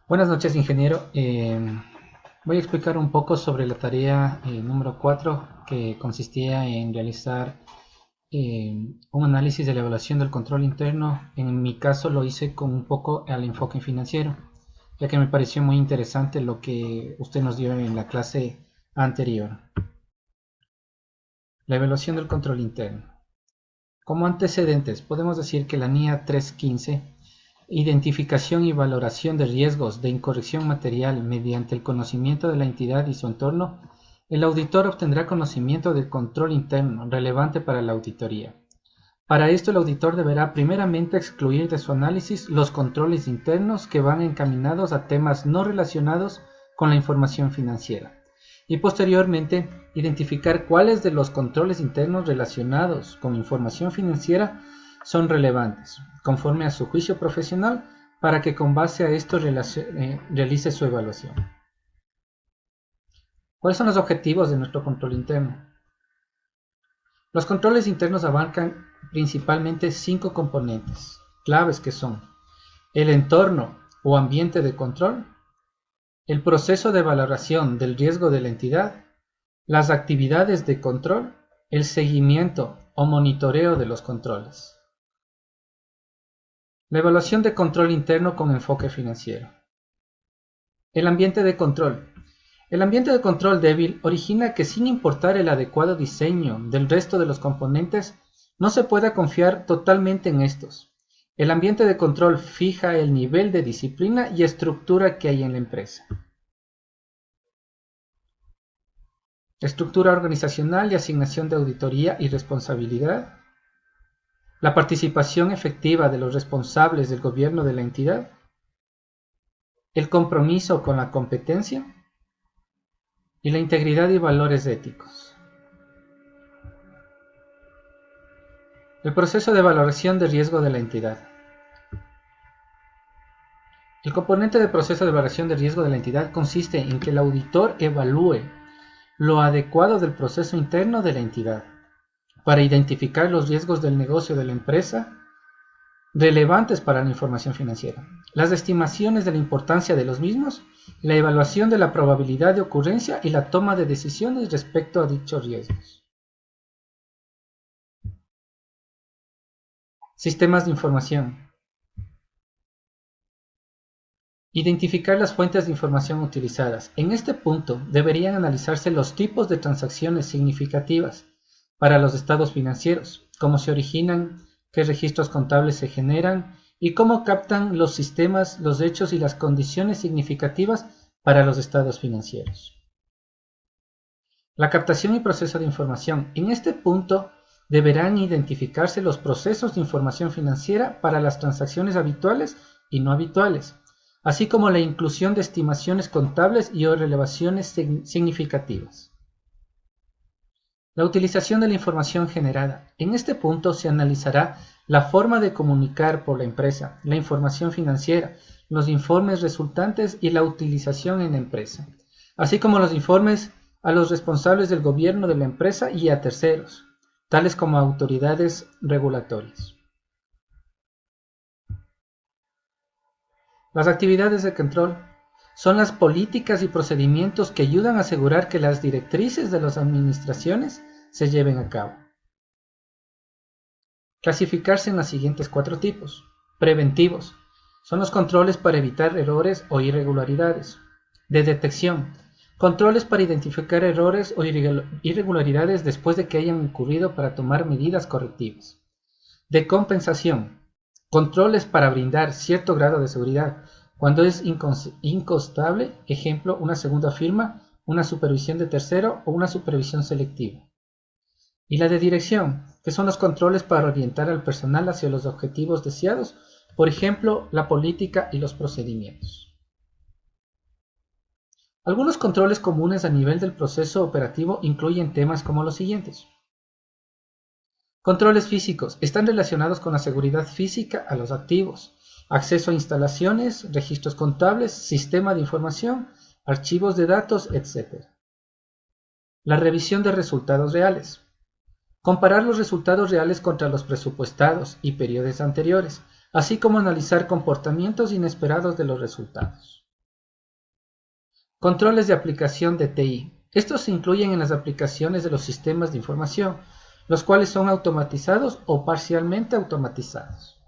Buenas noches, ingeniero. Voy a explicar un poco sobre la tarea número 4, que consistía en realizar un análisis de la evaluación del control interno. En mi caso lo hice con un poco al enfoque financiero, ya que me pareció muy interesante lo que usted nos dio en la clase anterior. La evaluación del control interno. Como antecedentes, podemos decir que la NIA 315, identificación y valoración de riesgos de incorrección material mediante el conocimiento de la entidad y su entorno, el auditor obtendrá conocimiento del control interno relevante para la auditoría. Para esto, el auditor deberá primeramente excluir de su análisis los controles internos que van encaminados a temas no relacionados con la información financiera, y posteriormente identificar cuáles de los controles internos relacionados con información financiera son relevantes, conforme a su juicio profesional, para que con base a esto realice su evaluación. ¿Cuáles son los objetivos de nuestro control interno? Los controles internos abarcan principalmente 5 componentes claves, que son el entorno o ambiente de control, el proceso de valoración del riesgo de la entidad, las actividades de control, el seguimiento o monitoreo de los controles. La evaluación de control interno con enfoque financiero. El ambiente de control. El ambiente de control débil origina que, sin importar el adecuado diseño del resto de los componentes, no se pueda confiar totalmente en estos. El ambiente de control fija el nivel de disciplina y estructura que hay en la empresa. Estructura organizacional y asignación de auditoría y responsabilidad. La participación efectiva de los responsables del gobierno de la entidad. El compromiso con la competencia. Y la integridad y valores éticos. El proceso de valoración de riesgo de la entidad. El componente del proceso de valoración de riesgo de la entidad consiste en que el auditor evalúe lo adecuado del proceso interno de la entidad para identificar los riesgos del negocio de la empresa relevantes para la información financiera, las estimaciones de la importancia de los mismos, la evaluación de la probabilidad de ocurrencia y la toma de decisiones respecto a dichos riesgos. Sistemas de información. Identificar las fuentes de información utilizadas. En este punto deberían analizarse los tipos de transacciones significativas para los estados financieros, cómo se originan, qué registros contables se generan y cómo captan los sistemas los hechos y las condiciones significativas para los estados financieros. La captación y proceso de información. En este punto deberán identificarse los procesos de información financiera para las transacciones habituales y no habituales, así como la inclusión de estimaciones contables y o relevaciones significativas. La utilización de la información generada. En este punto se analizará la forma de comunicar por la empresa, la información financiera, los informes resultantes y la utilización en la empresa, así como los informes a los responsables del gobierno de la empresa y a terceros, tales como autoridades regulatorias. Las actividades de control son las políticas y procedimientos que ayudan a asegurar que las directrices de las administraciones se lleven a cabo. Clasificarse en los siguientes 4 tipos. Preventivos. Son los controles para evitar errores o irregularidades. De detección. Controles para identificar errores o irregularidades después de que hayan ocurrido para tomar medidas correctivas. De compensación. Controles para brindar cierto grado de seguridad cuando es inconstable, ejemplo, una segunda firma, una supervisión de tercero o una supervisión selectiva. Y la de dirección, que son los controles para orientar al personal hacia los objetivos deseados, por ejemplo, la política y los procedimientos. Algunos controles comunes a nivel del proceso operativo incluyen temas como los siguientes. Controles físicos están relacionados con la seguridad física a los activos, acceso a instalaciones, registros contables, sistema de información, archivos de datos, etc. La revisión de resultados reales. Comparar los resultados reales contra los presupuestados y periodos anteriores, así como analizar comportamientos inesperados de los resultados. Controles de aplicación de TI. Estos se incluyen en las aplicaciones de los sistemas de información, los cuales son automatizados o parcialmente automatizados.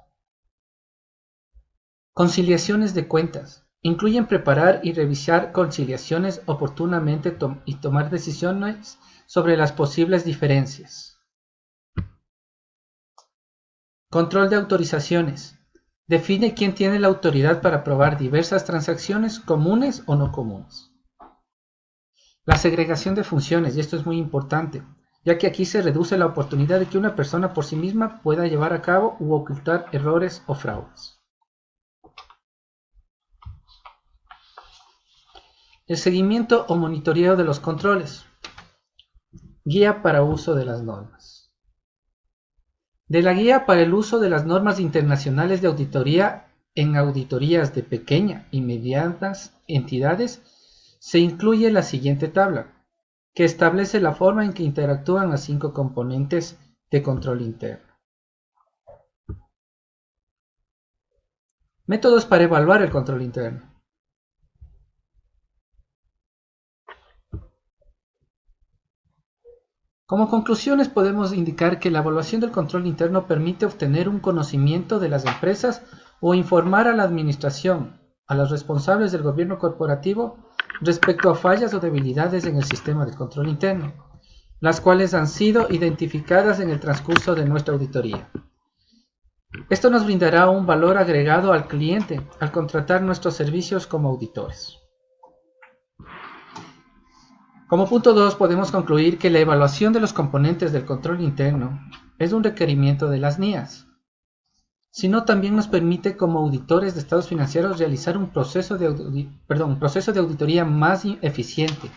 Conciliaciones de cuentas. Incluyen preparar y revisar conciliaciones oportunamente y tomar decisiones sobre las posibles diferencias. Control de autorizaciones. Define quién tiene la autoridad para aprobar diversas transacciones comunes o no comunes. La segregación de funciones, y esto es muy importante, ya que aquí se reduce la oportunidad de que una persona por sí misma pueda llevar a cabo u ocultar errores o fraudes. El seguimiento o monitoreo de los controles. Guía para uso de las normas. De la guía para el uso de las normas internacionales de auditoría en auditorías de pequeñas y medianas entidades, se incluye la siguiente tabla, que establece la forma en que interactúan las 5 componentes de control interno. Métodos para evaluar el control interno. Como conclusiones podemos indicar que la evaluación del control interno permite obtener un conocimiento de las empresas o informar a la administración, a los responsables del gobierno corporativo respecto a fallas o debilidades en el sistema de control interno, las cuales han sido identificadas en el transcurso de nuestra auditoría. Esto nos brindará un valor agregado al cliente al contratar nuestros servicios como auditores. Como punto 2 podemos concluir que la evaluación de los componentes del control interno es un requerimiento de las NIAs, sino también nos permite como auditores de estados financieros realizar un proceso de auditoría más eficiente,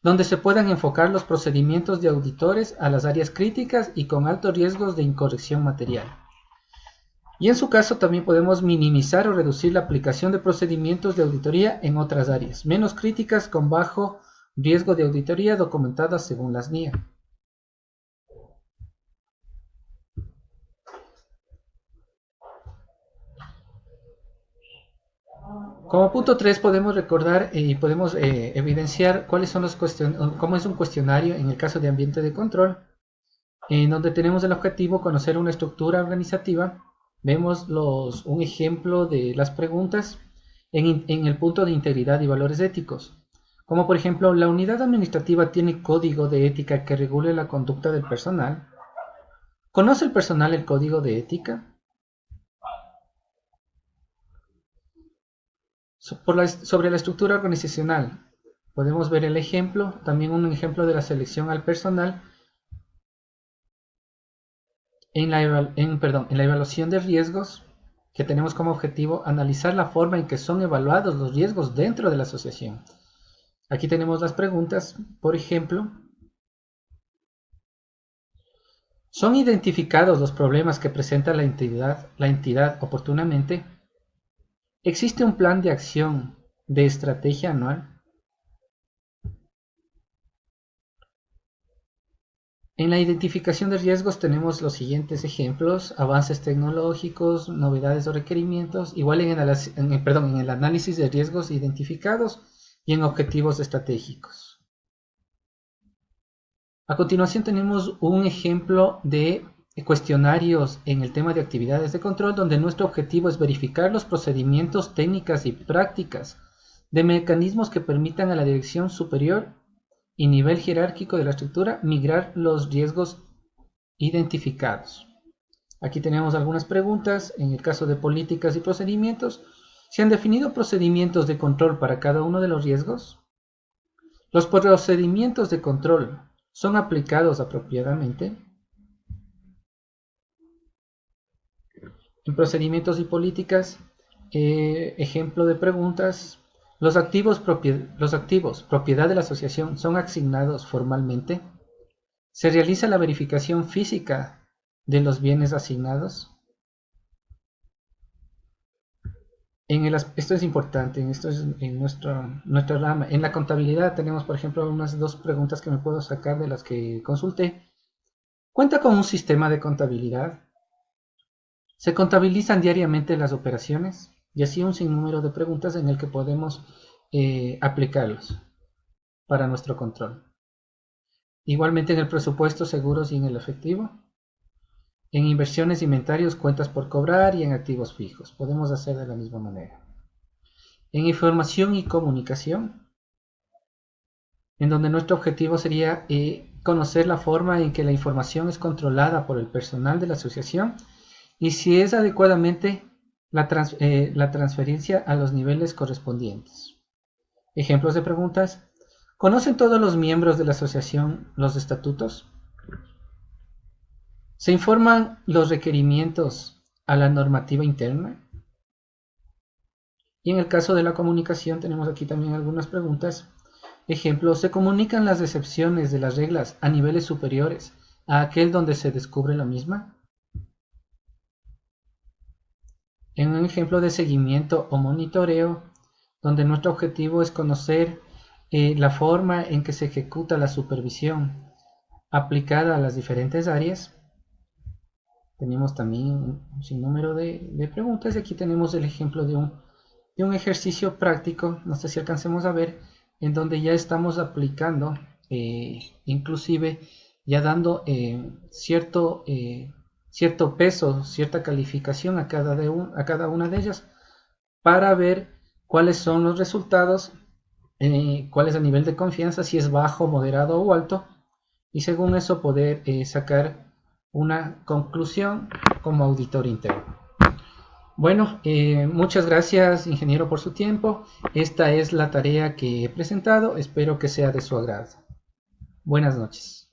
donde se puedan enfocar los procedimientos de auditores a las áreas críticas y con altos riesgos de incorrección material. Y en su caso también podemos minimizar o reducir la aplicación de procedimientos de auditoría en otras áreas, menos críticas con bajo riesgo de auditoría documentadas según las NIA. Como punto 3 podemos recordar y podemos evidenciar cuáles son cómo es un cuestionario en el caso de ambiente de control, en donde tenemos el objetivo conocer una estructura organizativa. Vemos un ejemplo de las preguntas en el punto de integridad y valores éticos. Como por ejemplo, ¿la unidad administrativa tiene código de ética que regule la conducta del personal? ¿Conoce el personal el código de ética? Sobre la estructura organizacional, podemos ver el ejemplo, también un ejemplo de la selección al personal en la evaluación de riesgos, que tenemos como objetivo analizar la forma en que son evaluados los riesgos dentro de la asociación. Aquí tenemos las preguntas, por ejemplo, ¿son identificados los problemas que presenta la entidad oportunamente? ¿Existe un plan de acción de estrategia anual? En la identificación de riesgos tenemos los siguientes ejemplos: avances tecnológicos, novedades o requerimientos, igual en el análisis de riesgos identificados y en objetivos estratégicos. A continuación tenemos un ejemplo de cuestionarios en el tema de actividades de control, donde nuestro objetivo es verificar los procedimientos, técnicas y prácticas de mecanismos que permitan a la dirección superior y nivel jerárquico de la estructura migrar los riesgos identificados. Aquí tenemos algunas preguntas. En el caso de políticas y procedimientos, ¿se han definido procedimientos de control para cada uno de los riesgos? ¿Los procedimientos de control son aplicados apropiadamente? En procedimientos y políticas, ejemplo de preguntas: ¿los activos propiedad de la asociación son asignados formalmente? ¿Se realiza la verificación física de los bienes asignados? Esto es importante, esto es en nuestra rama. En la contabilidad tenemos, por ejemplo, unas 2 preguntas que me puedo sacar de las que consulté. ¿Cuenta con un sistema de contabilidad? ¿Se contabilizan diariamente las operaciones? Y así un sinnúmero de preguntas en el que podemos aplicarlos para nuestro control. Igualmente en el presupuesto, seguros y en el efectivo. En inversiones, inventarios, cuentas por cobrar y en activos fijos. Podemos hacer de la misma manera. En información y comunicación, en donde nuestro objetivo sería conocer la forma en que la información es controlada por el personal de la asociación y si es adecuadamente la transferencia a los niveles correspondientes. Ejemplos de preguntas. ¿Conocen todos los miembros de la asociación los estatutos? ¿Se informan los requerimientos a la normativa interna? Y en el caso de la comunicación tenemos aquí también algunas preguntas. Ejemplo, ¿se comunican las excepciones de las reglas a niveles superiores a aquel donde se descubre la misma? En un ejemplo de seguimiento o monitoreo, donde nuestro objetivo es conocer la forma en que se ejecuta la supervisión aplicada a las diferentes áreas, tenemos también un sinnúmero de preguntas. Y aquí tenemos el ejemplo de un ejercicio práctico, no sé si alcancemos a ver, en donde ya estamos aplicando, inclusive ya dando cierto peso, cierta calificación a cada una de ellas, para ver cuáles son los resultados, cuál es el nivel de confianza, si es bajo, moderado o alto, y según eso poder sacar una conclusión como auditor interno. Bueno, muchas gracias, ingeniero, por su tiempo. Esta es la tarea que he presentado. Espero que sea de su agrado. Buenas noches.